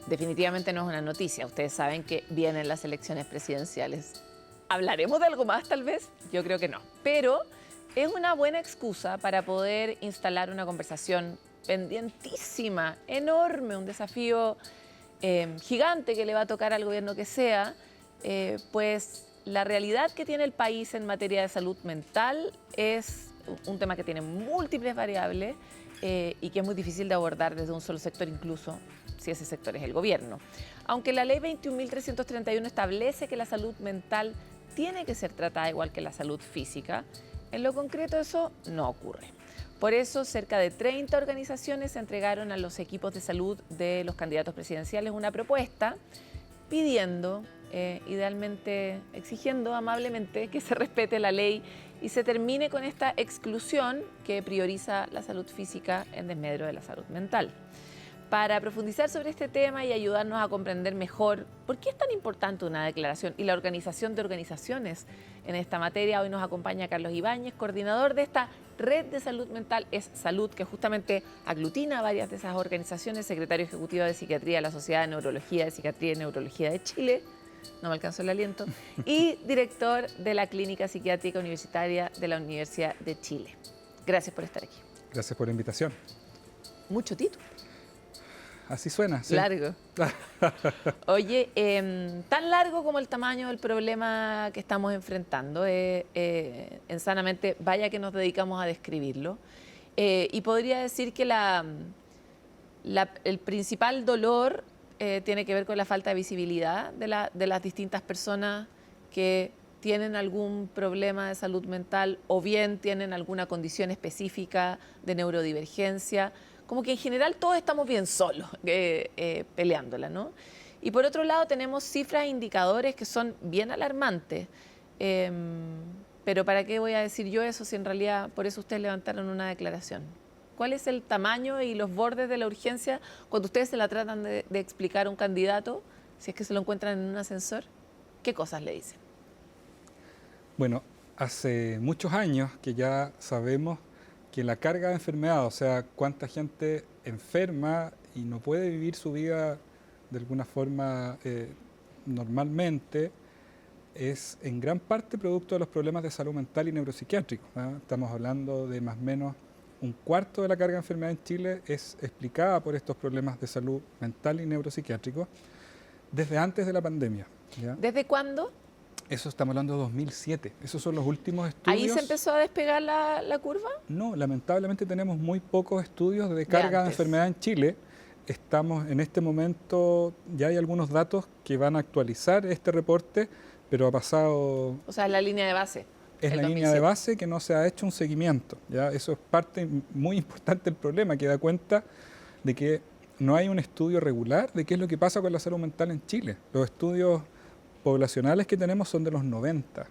definitivamente no es una noticia. Ustedes saben que vienen las elecciones presidenciales. ¿Hablaremos de algo más, tal vez? Yo creo que no. Pero es una buena excusa para poder instalar una conversación pendientísima, enorme, un desafío gigante que le va a tocar al gobierno que sea, pues la realidad que tiene el país en materia de salud mental es un tema que tiene múltiples variables y que es muy difícil de abordar desde un solo sector, incluso si ese sector es el gobierno. Aunque la ley 21.331 establece que la salud mental tiene que ser tratada igual que la salud física, en lo concreto eso no ocurre. Por eso, cerca de 30 organizaciones entregaron a los equipos de salud de los candidatos presidenciales una propuesta pidiendo, idealmente exigiendo amablemente que se respete la ley y se termine con esta exclusión que prioriza la salud física en desmedro de la salud mental. Para profundizar sobre este tema y ayudarnos a comprender mejor por qué es tan importante una declaración y la organización de organizaciones en esta materia, hoy nos acompaña Carlos Ibáñez, coordinador de esta red de salud mental Es Salud, que justamente aglutina a varias de esas organizaciones, secretario ejecutivo de Psiquiatría de la Sociedad de Neurología, de Psiquiatría y Neurología de Chile, no me alcanzó el aliento, y director de la Clínica Psiquiátrica Universitaria de la Universidad de Chile. Gracias por estar aquí. Gracias por la invitación. Mucho título. Así suena, ¿sí? Largo. Oye, tan largo como el tamaño del problema que estamos enfrentando, en Sanamente, vaya que nos dedicamos a describirlo. Y podría decir que el principal dolor tiene que ver con la falta de visibilidad de las distintas personas que tienen algún problema de salud mental o bien tienen alguna condición específica de neurodivergencia. Como que en general todos estamos bien solos peleándola, ¿no? Y por otro lado tenemos cifras e indicadores que son bien alarmantes. Pero ¿para qué voy a decir yo eso si en realidad por eso ustedes levantaron una declaración? ¿Cuál es el tamaño y los bordes de la urgencia cuando ustedes se la tratan de explicar a un candidato, si es que se lo encuentran en un ascensor? ¿Qué cosas le dicen? Bueno, hace muchos años que ya sabemos que la carga de enfermedad, o sea, cuánta gente enferma y no puede vivir su vida de alguna forma normalmente, es en gran parte producto de los problemas de salud mental y neuropsiquiátricos, ¿no? Estamos hablando de más o menos un cuarto de la carga de enfermedad en Chile es explicada por estos problemas de salud mental y neuropsiquiátricos desde antes de la pandemia, ¿ya? ¿Desde cuándo? Eso estamos hablando de 2007. Esos son los últimos estudios. ¿Ahí se empezó a despegar la curva? No, lamentablemente tenemos muy pocos estudios de carga de enfermedad en Chile. Estamos en este momento, ya hay algunos datos que van a actualizar este reporte, pero ha pasado... O sea, es la línea de base. Es la línea de base que no se ha hecho un seguimiento, ¿ya? Eso es parte muy importante del problema, que da cuenta de que no hay un estudio regular de qué es lo que pasa con la salud mental en Chile. Los estudios poblacionales que tenemos son de los 90.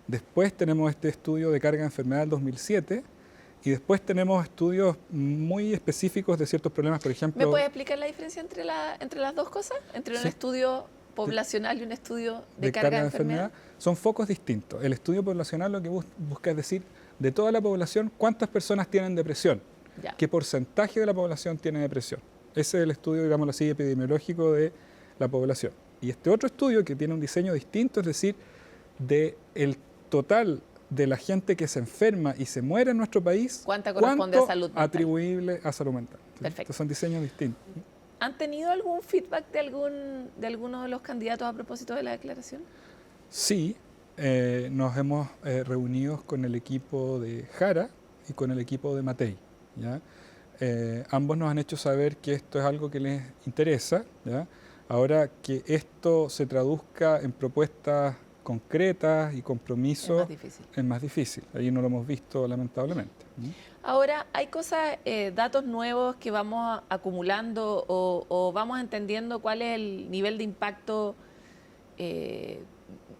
Después tenemos este estudio de carga de enfermedad del 2007 y después tenemos estudios muy específicos de ciertos problemas, por ejemplo... ¿Me puedes explicar la diferencia entre las dos cosas? Entre un estudio poblacional y un estudio de carga de enfermedad. Son focos distintos. El estudio poblacional lo que busca es decir, de toda la población, ¿cuántas personas tienen depresión? Ya. ¿Qué porcentaje de la población tiene depresión? Ese es el estudio, digámoslo así, epidemiológico de la población. Y este otro estudio que tiene un diseño distinto, es decir, del total de la gente que se enferma y se muere en nuestro país, ¿cuánto corresponde a salud mental? Atribuible a salud mental. Perfecto. Estos son diseños distintos. ¿Han tenido algún feedback de alguno de los candidatos a propósito de la declaración? Sí, nos hemos reunido con el equipo de Jara y con el equipo de Matei, ¿ya? Ambos nos han hecho saber que esto es algo que les interesa, ¿ya? Ahora que esto se traduzca en propuestas concretas y compromisos es más difícil. Ahí no lo hemos visto lamentablemente. Ahora, ¿hay cosas, datos nuevos que vamos acumulando o vamos entendiendo cuál es el nivel de impacto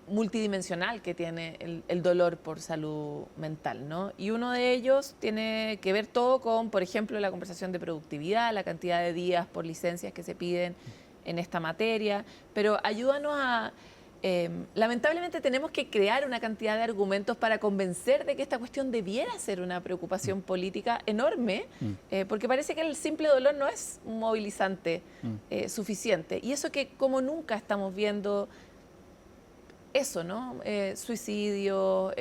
multidimensional que tiene el dolor por salud mental, ¿no? Y uno de ellos tiene que ver todo con, por ejemplo, la conversación de productividad, la cantidad de días por licencias que se piden en esta materia, pero ayúdanos lamentablemente tenemos que crear una cantidad de argumentos para convencer de que esta cuestión debiera ser una preocupación política enorme, porque parece que el simple dolor no es un movilizante suficiente. Y eso que como nunca estamos viendo eso, ¿no? Suicidios,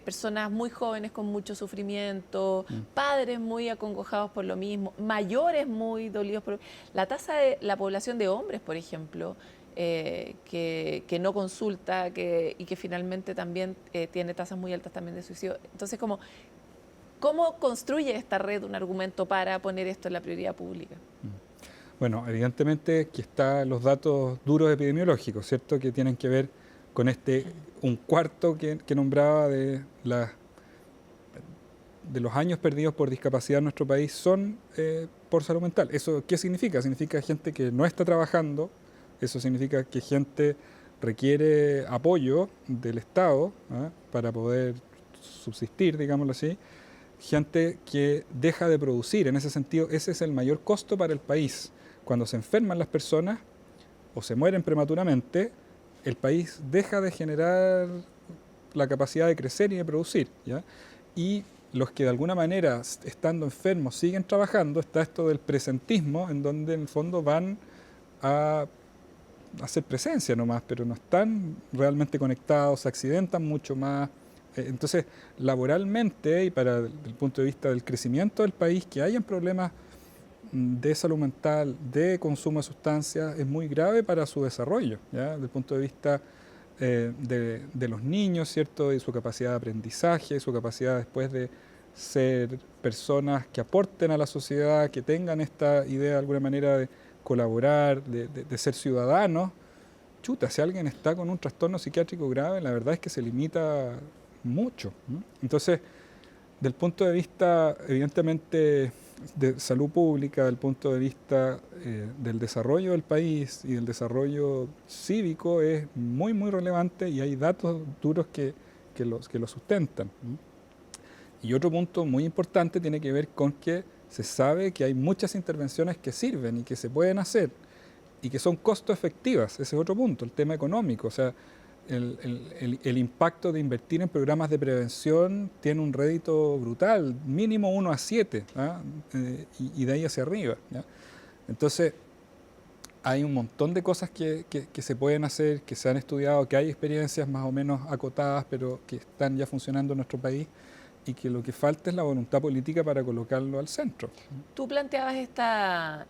personas muy jóvenes con mucho sufrimiento, padres muy acongojados por lo mismo, mayores muy dolidos por... La tasa de la población de hombres, por ejemplo, que no consulta y que finalmente también tiene tasas muy altas también de suicidio. Entonces, ¿cómo construye esta red un argumento para poner esto en la prioridad pública? Bueno, evidentemente aquí están los datos duros epidemiológicos, ¿cierto? Que tienen que ver con un cuarto que nombraba de los años perdidos por discapacidad en nuestro país son por salud mental. ¿Eso qué significa? Significa gente que no está trabajando. Eso significa que gente requiere apoyo del Estado para poder subsistir, digámoslo así. Gente que deja de producir. En ese sentido, ese es el mayor costo para el país. Cuando se enferman las personas o se mueren prematuramente, el país deja de generar la capacidad de crecer y de producir, ¿ya? Y los que de alguna manera, estando enfermos, siguen trabajando, está esto del presentismo, en donde en el fondo van a hacer presencia nomás, pero no están realmente conectados, se accidentan mucho más. Entonces, laboralmente y desde el punto de vista del crecimiento del país, que hayan problemas de salud mental, de consumo de sustancias, es muy grave para su desarrollo, ¿ya? Desde el punto de vista de los niños, ¿cierto? Y su capacidad de aprendizaje, su capacidad después de ser personas que aporten a la sociedad, que tengan esta idea de alguna manera de colaborar, de ser ciudadanos. Chuta, si alguien está con un trastorno psiquiátrico grave, la verdad es que se limita mucho, ¿no? Entonces, del punto de vista, evidentemente, de salud pública, del punto de vista del desarrollo del país y del desarrollo cívico, es muy, muy relevante y hay datos duros que lo sustentan. Y otro punto muy importante tiene que ver con que se sabe que hay muchas intervenciones que sirven y que se pueden hacer y que son costo efectivas. Ese es otro punto, el tema económico. O sea, el impacto de invertir en programas de prevención tiene un rédito brutal, mínimo 1 a 7, y de ahí hacia arriba, ¿ya? Entonces, hay un montón de cosas que se pueden hacer, que se han estudiado, que hay experiencias más o menos acotadas, pero que están ya funcionando en nuestro país y que lo que falta es la voluntad política para colocarlo al centro. Tú planteabas esta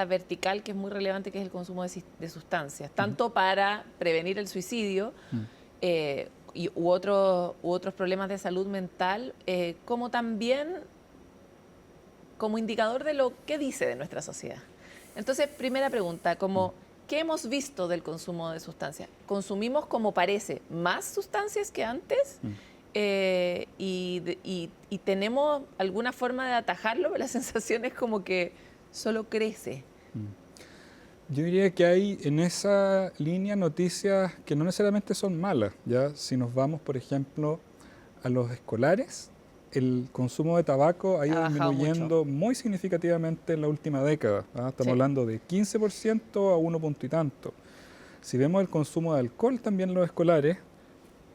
vertical que es muy relevante, que es el consumo de sustancias, tanto para prevenir el suicidio u otros problemas de salud mental, como también como indicador de lo que dice de nuestra sociedad. Entonces, primera pregunta, ¿qué hemos visto del consumo de sustancias? ¿Consumimos, como parece, más sustancias que antes? Y tenemos alguna forma de atajarlo, la sensación es como que solo crece. Yo diría que hay en esa línea noticias que no necesariamente son malas, ¿ya? Si nos vamos, por ejemplo, a los escolares, el consumo de tabaco ha ido disminuyendo muy significativamente en la última década, ¿ah? Estamos hablando de 15% a 1 punto y tanto. Si vemos el consumo de alcohol también en los escolares,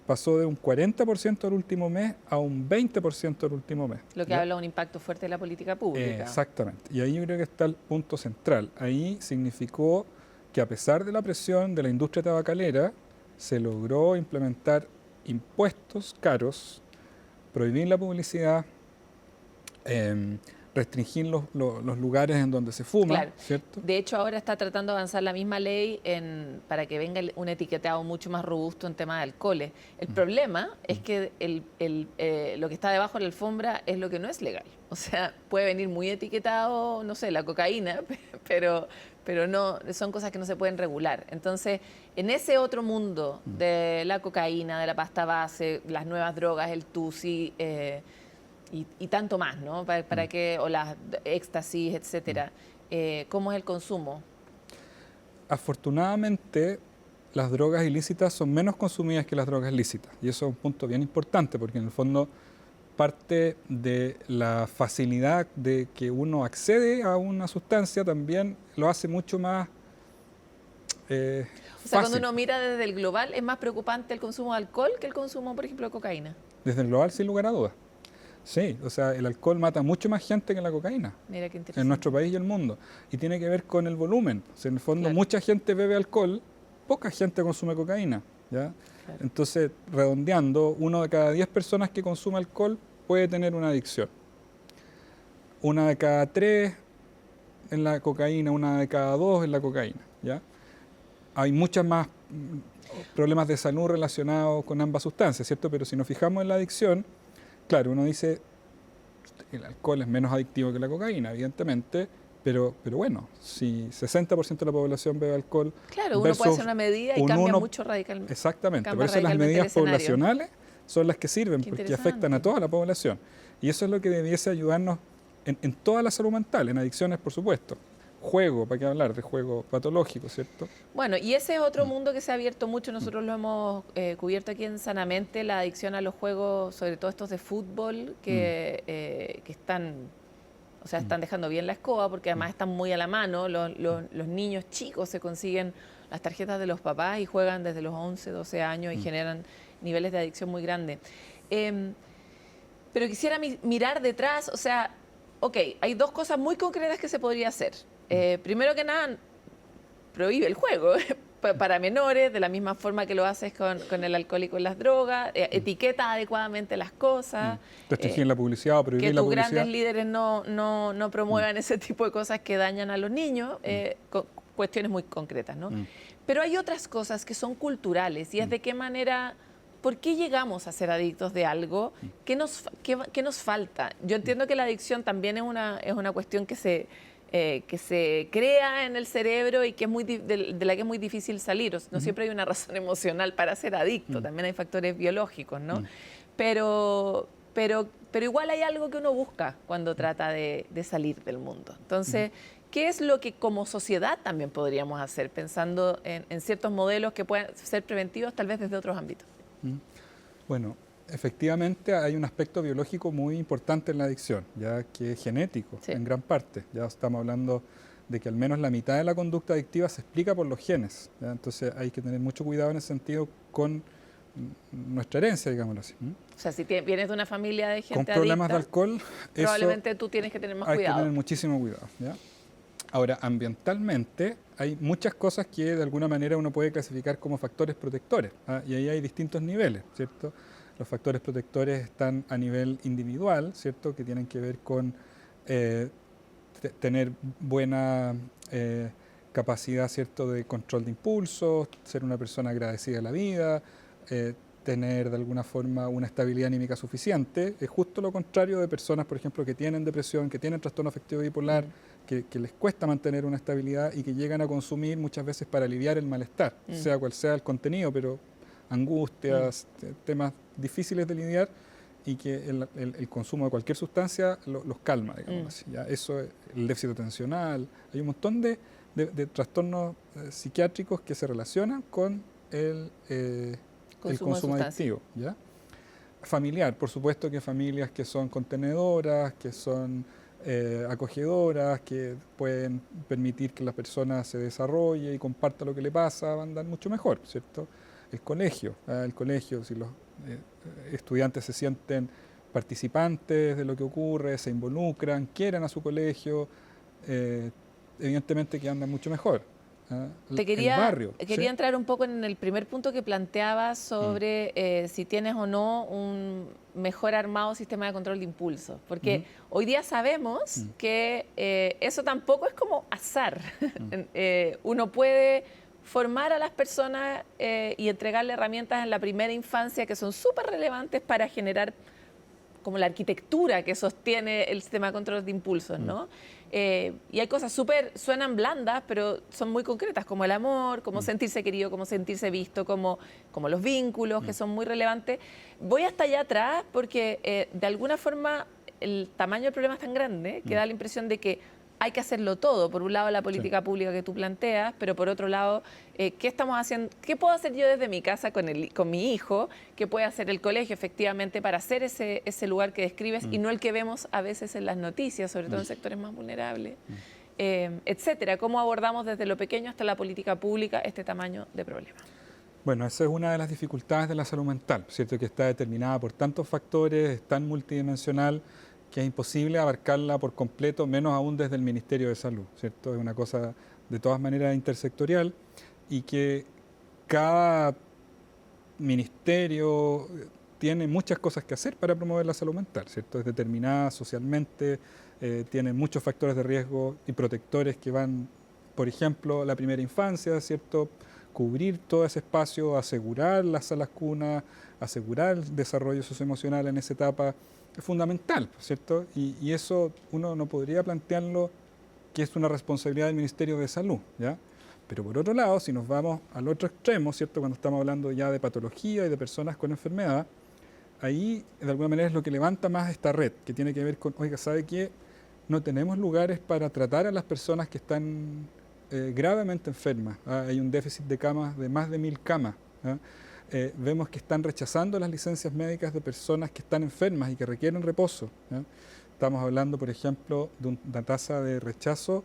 pasó de un 40% el último mes a un 20% el último mes. Lo que habla de un impacto fuerte de la política pública. Exactamente. Y ahí yo creo que está el punto central. Ahí significó que a pesar de la presión de la industria tabacalera, se logró implementar impuestos caros, prohibir la publicidad, restringir los lugares en donde se fuma, claro. ¿cierto? De hecho, ahora está tratando de avanzar la misma ley para que venga un etiquetado mucho más robusto en tema de alcoholes. El problema es que lo que está debajo de la alfombra es lo que no es legal. O sea, puede venir muy etiquetado, no sé, la cocaína, pero no, son cosas que no se pueden regular. Entonces, en ese otro mundo de la cocaína, de la pasta base, las nuevas drogas, el tusi, y tanto más, ¿no? O las éxtasis, etcétera. ¿Cómo es el consumo? Afortunadamente, las drogas ilícitas son menos consumidas que las drogas lícitas. Y eso es un punto bien importante, porque en el fondo parte de la facilidad de que uno accede a una sustancia también lo hace mucho más O sea, cuando uno mira desde el global, ¿es más preocupante el consumo de alcohol que el consumo, por ejemplo, de cocaína? Desde el global, sin lugar a dudas. Sí, o sea, el alcohol mata mucho más gente que la cocaína Mira qué interesante. en nuestro país y el mundo. Y tiene que ver con el volumen. O sea, en el fondo, Claro. mucha gente bebe alcohol, poca gente consume cocaína. ¿Ya? Claro. Entonces, redondeando, 1 de cada 10 personas que consume alcohol puede tener una adicción. 1 de cada 3 en la cocaína, 1 de cada 2 en la cocaína. ¿Ya? Hay muchas más problemas de salud relacionados con ambas sustancias, ¿cierto? Pero si nos fijamos en la adicción, claro, uno dice, el alcohol es menos adictivo que la cocaína, evidentemente, pero bueno, si 60% de la población bebe alcohol... Claro, uno puede hacer una medida y cambia mucho radicalmente. Exactamente, por eso las medidas poblacionales son las que sirven, porque afectan a toda la población. Y eso es lo que debiese ayudarnos en toda la salud mental, en adicciones, por supuesto. Juego, ¿para qué hablar de juego patológico, cierto? Bueno, y ese es otro mundo que se ha abierto mucho, nosotros lo hemos cubierto aquí en Sanamente, la adicción a los juegos, sobre todo estos de fútbol, que están, o sea, están dejando bien la escoba, porque además están muy a la mano, los niños chicos se consiguen las tarjetas de los papás y juegan desde los 11, 12 años y generan niveles de adicción muy grandes. Pero quisiera mirar detrás, o sea, ok, hay 2 cosas muy concretas que se podría hacer. Primero que nada, prohíbe el juego para menores, de la misma forma que lo haces con el alcohol y con las drogas, etiqueta adecuadamente las cosas. Restringir la publicidad o prohibir la publicidad. Que tus grandes líderes no promuevan ese tipo de cosas que dañan a los niños, cuestiones muy concretas, ¿no? Pero hay otras cosas que son culturales y es de qué manera... ¿Por qué llegamos a ser adictos de algo? ¿Qué nos falta? Yo entiendo que la adicción también es una cuestión que se crea en el cerebro y que es de la que es muy difícil salir. No siempre hay una razón emocional para ser adicto, también hay factores biológicos, ¿no? Pero igual hay algo que uno busca cuando trata de salir del mundo. Entonces, ¿qué es lo que como sociedad también podríamos hacer, pensando en ciertos modelos que puedan ser preventivos tal vez desde otros ámbitos? Bueno, efectivamente hay un aspecto biológico muy importante en la adicción, ya que es genético en gran parte. Ya estamos hablando de que al menos la mitad de la conducta adictiva se explica por los genes, ¿ya? Entonces hay que tener mucho cuidado en ese sentido con nuestra herencia, digámoslo así. O sea, si vienes de una familia de gente con problemas adicta, de alcohol, probablemente tú tienes que tener más cuidado. Hay que tener muchísimo cuidado, ¿ya? Ahora, ambientalmente hay muchas cosas que de alguna manera uno puede clasificar como factores protectores, ¿ah? Y ahí hay distintos niveles, ¿cierto? Los factores protectores están a nivel individual, ¿cierto? Que tienen que ver con tener buena capacidad, ¿cierto?, de control de impulsos, ser una persona agradecida a la vida, tener de alguna forma una estabilidad anímica suficiente. Es justo lo contrario de personas, por ejemplo, que tienen depresión, que tienen trastorno afectivo bipolar, que les cuesta mantener una estabilidad y que llegan a consumir muchas veces para aliviar el malestar, sea cual sea el contenido, pero angustias, temas difíciles de lidiar y que el consumo de cualquier sustancia los calma, digamos así. ¿Ya? Eso es el déficit atencional. Hay un montón de trastornos psiquiátricos que se relacionan con el consumo adictivo. ¿Ya? Familiar, por supuesto que familias que son contenedoras, que son acogedoras, que pueden permitir que la persona se desarrolle y comparta lo que le pasa, van a andar mucho mejor, ¿cierto? El colegio, si los estudiantes se sienten participantes de lo que ocurre, se involucran, quieren a su colegio, evidentemente que andan mucho mejor. Quería ¿sí? entrar un poco en el primer punto que planteabas sobre si tienes o no un mejor armado sistema de control de impulsos, porque hoy día sabemos que eso tampoco es como azar. Uno puede formar a las personas y entregarle herramientas en la primera infancia que son súper relevantes para generar como la arquitectura que sostiene el sistema de control de impulsos, ¿no? Y hay cosas suenan blandas, pero son muy concretas, como el amor, como sentirse querido, como sentirse visto, como los vínculos, que son muy relevantes. Voy hasta allá atrás porque de alguna forma el tamaño del problema es tan grande que da la impresión de que hay que hacerlo todo. Por un lado, la política pública que tú planteas, pero por otro lado, ¿qué estamos haciendo? ¿Qué puedo hacer yo desde mi casa con mi hijo? ¿Qué puede hacer el colegio efectivamente para hacer ese lugar que describes y no el que vemos a veces en las noticias, sobre todo en sectores más vulnerables? etcétera. ¿Cómo abordamos desde lo pequeño hasta la política pública este tamaño de problema? Bueno, esa es una de las dificultades de la salud mental, ¿cierto? Que está determinada por tantos factores, es tan multidimensional que es imposible abarcarla por completo, menos aún desde el Ministerio de Salud, ¿cierto? Es una cosa de todas maneras intersectorial y que cada ministerio tiene muchas cosas que hacer para promover la salud mental, ¿cierto? Es determinada socialmente, tiene muchos factores de riesgo y protectores que van, por ejemplo, la primera infancia, ¿cierto? Cubrir todo ese espacio, asegurar las salas cunas, asegurar el desarrollo socioemocional en esa etapa, es fundamental, ¿cierto? Y eso uno no podría plantearlo que es una responsabilidad del Ministerio de Salud, ¿ya? Pero por otro lado, si nos vamos al otro extremo, ¿cierto? Cuando estamos hablando ya de patología y de personas con enfermedad, ahí de alguna manera es lo que levanta más esta red, que tiene que ver con, oiga, ¿sabe qué? No tenemos lugares para tratar a las personas que están gravemente enfermas. Hay un déficit de camas de más de 1000 camas. Vemos que están rechazando las licencias médicas de personas que están enfermas y que requieren reposo. Estamos hablando, por ejemplo, de una tasa de rechazo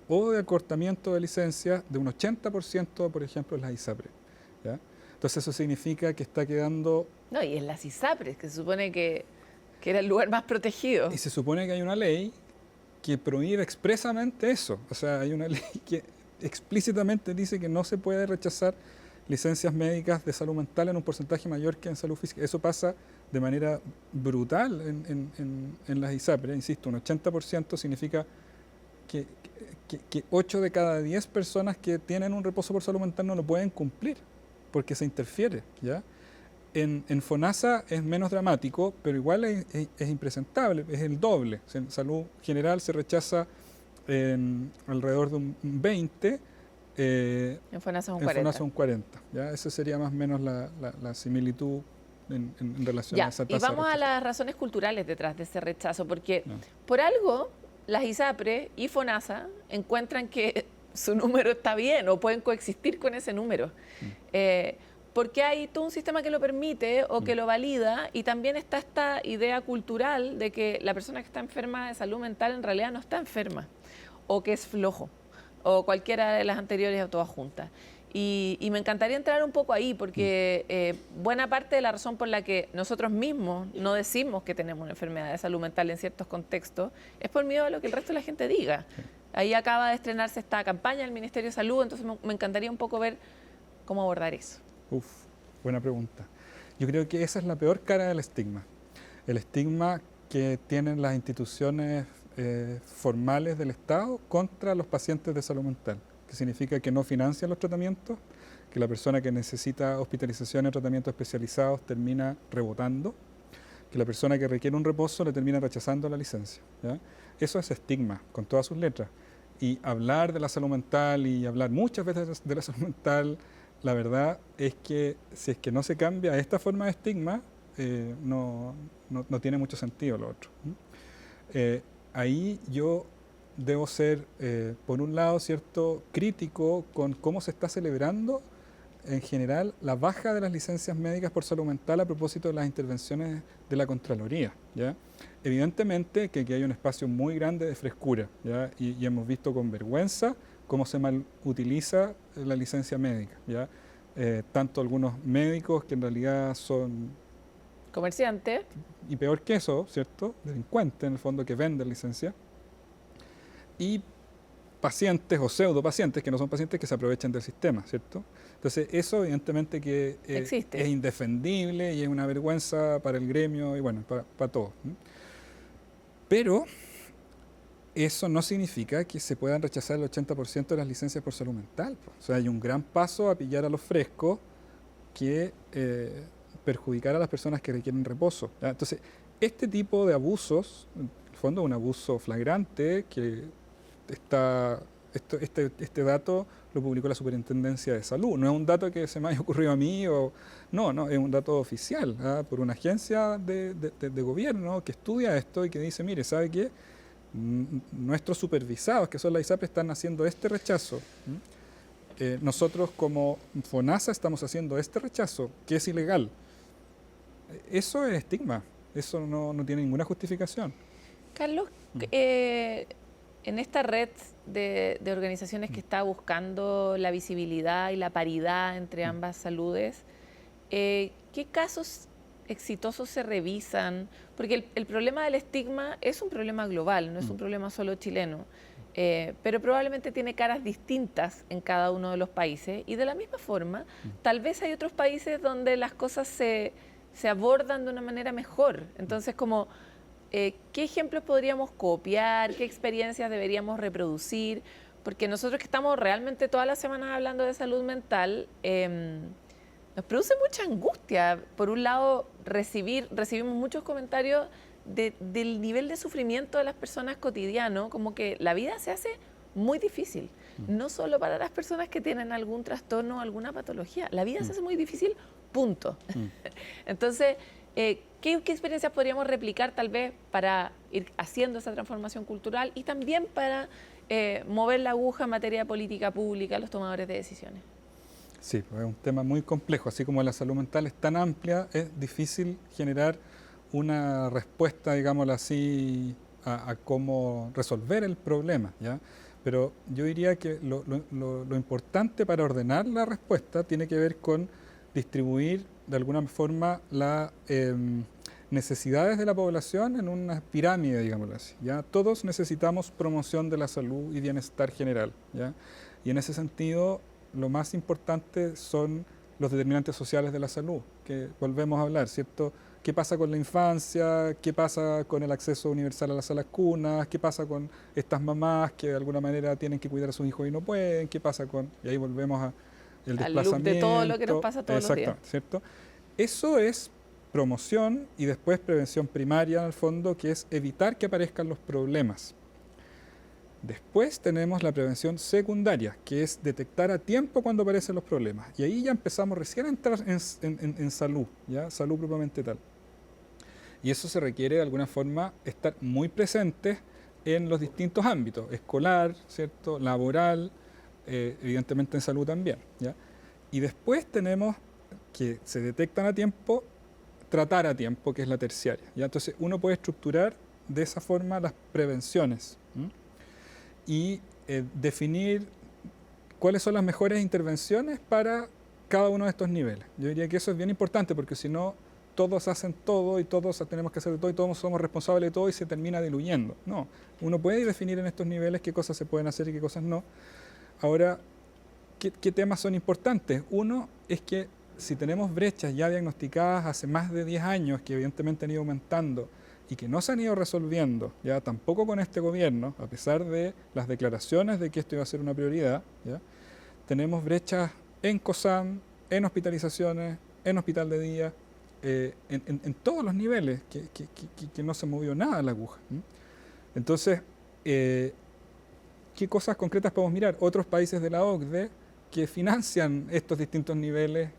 o de acortamiento de licencias de un 80%, por ejemplo, en las ISAPRES. ¿Ya? Entonces eso significa que está quedando... No, y en las ISAPRES, que se supone que era el lugar más protegido. Y se supone que hay una ley que prohíbe expresamente eso. O sea, hay una ley que explícitamente dice que no se puede rechazar licencias médicas de salud mental en un porcentaje mayor que en salud física. Eso pasa de manera brutal en las ISAPRES. Insisto, un 80% significa que 8 de cada 10 personas que tienen un reposo por salud mental no lo pueden cumplir porque se interfiere, ¿ya? En FONASA es menos dramático, pero igual es impresentable, es el doble. En salud general se rechaza alrededor de un 20, en FONASA un 40. En FONASA un 40. ¿Ya? Esa sería más o menos la similitud en relación ya, a esa tasa. Y vamos a las razones culturales detrás de ese rechazo, porque por algo las ISAPRES y FONASA encuentran que su número está bien o pueden coexistir con ese número. Porque hay todo un sistema que lo permite o que lo valida, y también está esta idea cultural de que la persona que está enferma de salud mental en realidad no está enferma, o que es flojo, o cualquiera de las anteriores o todas juntas. Y me encantaría entrar un poco ahí, porque buena parte de la razón por la que nosotros mismos no decimos que tenemos una enfermedad de salud mental en ciertos contextos es por miedo a lo que el resto de la gente diga. Ahí acaba de estrenarse esta campaña del Ministerio de Salud, entonces me encantaría un poco ver cómo abordar eso. Buena pregunta. Yo creo que esa es la peor cara del estigma. El estigma que tienen las instituciones formales del Estado contra los pacientes de salud mental, que significa que no financian los tratamientos, que la persona que necesita hospitalización o tratamientos especializados termina rebotando, que la persona que requiere un reposo le termina rechazando la licencia, ¿ya? Eso es estigma, con todas sus letras. Y hablar de la salud mental y hablar muchas veces de la salud mental, la verdad es que si es que no se cambia esta forma de estigma, no tiene mucho sentido lo otro. Ahí yo debo ser, por un lado, cierto, crítico con cómo se está celebrando en general la baja de las licencias médicas por salud mental a propósito de las intervenciones de la Contraloría, ¿ya? Evidentemente que aquí hay un espacio muy grande de frescura, ¿ya? Y hemos visto con vergüenza cómo se mal utiliza la licencia médica, ¿ya? Tanto algunos médicos que en realidad son... comerciantes. Y peor que eso, ¿cierto? Delincuentes en el fondo que venden licencia. Y pacientes o pseudopacientes que no son pacientes que se aprovechan del sistema, ¿cierto? Entonces eso evidentemente que es indefendible y es una vergüenza para el gremio y bueno, para todos. Pero eso no significa que se puedan rechazar el 80% de las licencias por salud mental. O sea, hay un gran paso a pillar a los frescos que perjudicar a las personas que requieren reposo, ¿ya? Entonces, este tipo de abusos, en el fondo es un abuso flagrante que está... Este dato lo publicó la Superintendencia de Salud. No es un dato que se me haya ocurrido a mí, no, es un dato oficial, ¿ah? Por una agencia de gobierno que estudia esto y que dice, mire, ¿sabe qué? Nuestros supervisados, que son la ISAPRES, están haciendo este rechazo. Nosotros como FONASA estamos haciendo este rechazo, que es ilegal. Eso es estigma, eso no tiene ninguna justificación. Carlos, En esta red de organizaciones que está buscando la visibilidad y la paridad entre ambas saludes, ¿qué casos exitosos se revisan? Porque el problema del estigma es un problema global, no es un problema solo chileno, pero probablemente tiene caras distintas en cada uno de los países y de la misma forma, tal vez hay otros países donde las cosas se abordan de una manera mejor. Entonces, como, ¿qué ejemplos podríamos copiar? ¿Qué experiencias deberíamos reproducir? Porque nosotros que estamos realmente todas las semanas hablando de salud mental, nos produce mucha angustia. Por un lado, recibimos muchos comentarios del nivel de sufrimiento de las personas cotidiano, como que la vida se hace muy difícil, no solo para las personas que tienen algún trastorno o alguna patología, la vida se hace muy difícil, punto. Entonces, ¿qué experiencias podríamos replicar tal vez para ir haciendo esa transformación cultural y también para mover la aguja en materia de política pública a los tomadores de decisiones? Sí, pues es un tema muy complejo, así como la salud mental es tan amplia, es difícil generar una respuesta, digámoslo así, a cómo resolver el problema, ¿ya? Pero yo diría que lo importante para ordenar la respuesta tiene que ver con distribuir de alguna forma las necesidades de la población en una pirámide, digámoslo así, ¿ya? Todos necesitamos promoción de la salud y bienestar general, ¿ya? Y en ese sentido, lo más importante son los determinantes sociales de la salud, que volvemos a hablar, ¿cierto? ¿Qué pasa con la infancia? ¿Qué pasa con el acceso universal a las salas cunas? ¿Qué pasa con estas mamás que de alguna manera tienen que cuidar a sus hijos y no pueden? ¿Qué pasa con...? Y ahí volvemos al desplazamiento. Al loop de todo lo que nos pasa todos los días. Exactamente, ¿cierto? Eso es promoción y después prevención primaria, en el fondo, que es evitar que aparezcan los problemas. Después tenemos la prevención secundaria, que es detectar a tiempo cuando aparecen los problemas. Y ahí ya empezamos recién a entrar en salud, ¿ya? Salud propiamente tal. Y eso se requiere de alguna forma estar muy presentes en los distintos ámbitos, escolar, ¿cierto? Laboral, evidentemente en salud también, ¿ya? Y después tenemos que se detectan a tiempo, tratar a tiempo, que es la terciaria, ¿ya? Entonces uno puede estructurar de esa forma las prevenciones, ¿m? Y definir cuáles son las mejores intervenciones para cada uno de estos niveles. Yo diría que eso es bien importante porque si no, todos hacen todo y todos tenemos que hacer de todo y todos somos responsables de todo y se termina diluyendo. No, uno puede definir en estos niveles qué cosas se pueden hacer y qué cosas no. Ahora, ¿qué temas son importantes? Uno es que si tenemos brechas ya diagnosticadas hace más de 10 años, que evidentemente han ido aumentando, y que no se han ido resolviendo, ya tampoco con este gobierno, a pesar de las declaraciones de que esto iba a ser una prioridad, ¿ya? Tenemos brechas en COSAM, en hospitalizaciones, en hospital de día, en todos los niveles, que no se movió nada la aguja. Entonces, ¿qué cosas concretas podemos mirar? Otros países de la OCDE que financian estos distintos niveles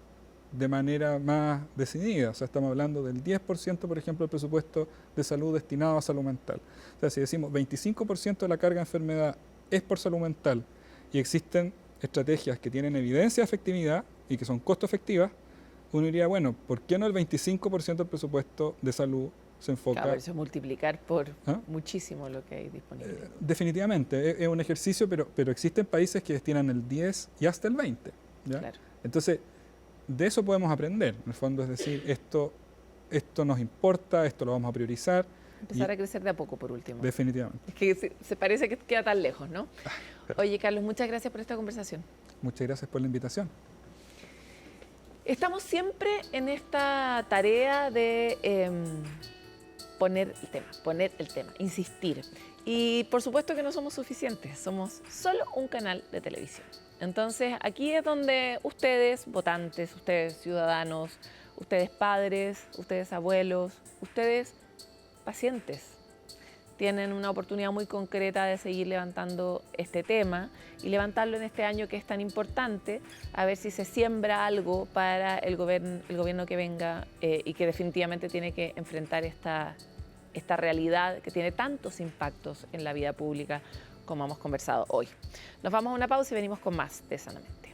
de manera más decidida. O sea, estamos hablando del 10%, por ejemplo, del presupuesto de salud destinado a salud mental. O sea, si decimos 25% de la carga de enfermedad es por salud mental y existen estrategias que tienen evidencia de efectividad y que son costo efectivas, uno diría, bueno, ¿por qué no el 25% del presupuesto de salud se enfoca? Claro, eso es multiplicar por muchísimo lo que hay disponible. Definitivamente, es un ejercicio, pero existen países que destinan el 10 y hasta el 20%. ¿Ya? Claro. Entonces, de eso podemos aprender, en el fondo, es decir, esto nos importa, esto lo vamos a priorizar. Empezar a crecer de a poco, por último. Definitivamente. Es que se parece que queda tan lejos, ¿no? Oye, Carlos, muchas gracias por esta conversación. Muchas gracias por la invitación. Estamos siempre en esta tarea de poner el tema, insistir. Y por supuesto que no somos suficientes, somos solo un canal de televisión. Entonces, aquí es donde ustedes, votantes, ustedes, ciudadanos, ustedes, padres, ustedes, abuelos, ustedes, pacientes, tienen una oportunidad muy concreta de seguir levantando este tema y levantarlo en este año que es tan importante, a ver si se siembra algo para el gobierno que venga y que definitivamente tiene que enfrentar esta realidad que tiene tantos impactos en la vida pública como hemos conversado hoy. Nos vamos a una pausa y venimos con más de Sanamente.